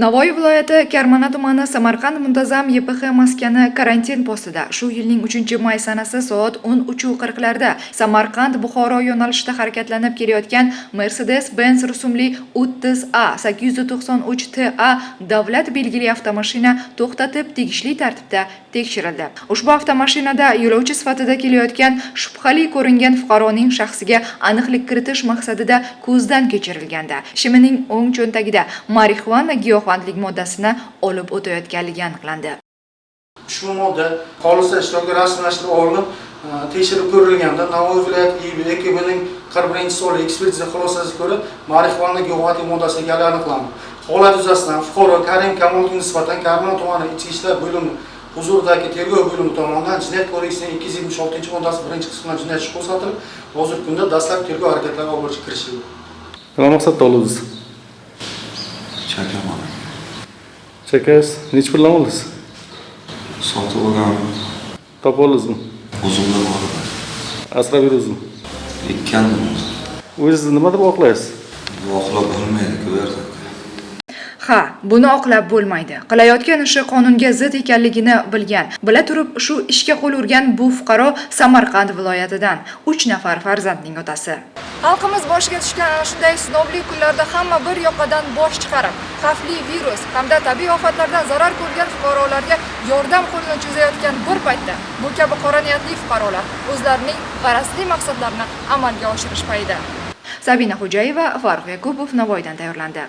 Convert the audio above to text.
Navoiy viloyati Karmana tumani Samarqand muntazam YPX maskani karantin postida shu yilning 3-may sanasi soat 13:40larda Samarqand Buxoro yo'nalishida harakatlanib kelayotgan Mercedes-Benz rusumli 30A 893TA davlat belgili avtomashina to'xtatib tegishli tartibda tekshirildi. Ushbu avtomashinada yo'lovchi sifatida kelayotgan shubhali ko'ringan fuqaroning shaxsiga aniqlik kiritish maqsadida ko'zdan kechirilganda shimining o'ng cho'ntagida marixuana giyohvandlik moddasini olib o'tayotganligi aniqlandi. Ushbu modda xolis ishtirokida rasmiylashtirib olinib, tekshirib ko'rilganda Navoiy viloyati IBEKBning 41-sonli ekspertiza xulosasiga ko'ra marixuana giyohvandlik moddasi ekanligi aniqlandi. Holat yuzasidan fuqaro Karim Kamolovga nisbatan Karmana tumani Ichki ishlar bo'limi huzuridagi tergov bo'limi tomonidan Jinoyat kodeksining 226-moddasi 1-qismi bilan jinoyat ishi qo'zg'atilib, hozirgi kunda dastlabki tergov harakatlari olib borishga kirishildi. Nima maqsadda oldingiz? Chakaman. Chakas, necha puldan oldingiz? Sotib olganman. Topib oldingizmi? O'zimda bor. Asrab yuribsizmi? Ekkandim. O'zingizni nima deb oqlaysiz? Oqlab bo'lmaydi-ku bu yerda. Ha, buni oqlab bo'lmaydi. Qilayotgan ishi qonunga zid ekanligini bilgan. Bila turib shu ishga qo'l urgan bu fuqaro Samarqand viloyatidan 3 nafar farzandning otasi. Xalqimiz boshiga tushgan ana shunday sinovli kunlarda hamma bir yoqadan bosh chiqarib, xavfli virus hamda tabiiy ofatlardan zarar ko'rgan fuqarolarga yordam qo'lini cho'zayotgan bir paytda bu kabi qora niyatli fuqarolar o'zlarining g'arazli maqsadlarini amalga oshirish payida. Sabina Xo'jayeva, Farruh Yakubov Navoiydan tayyorlandi.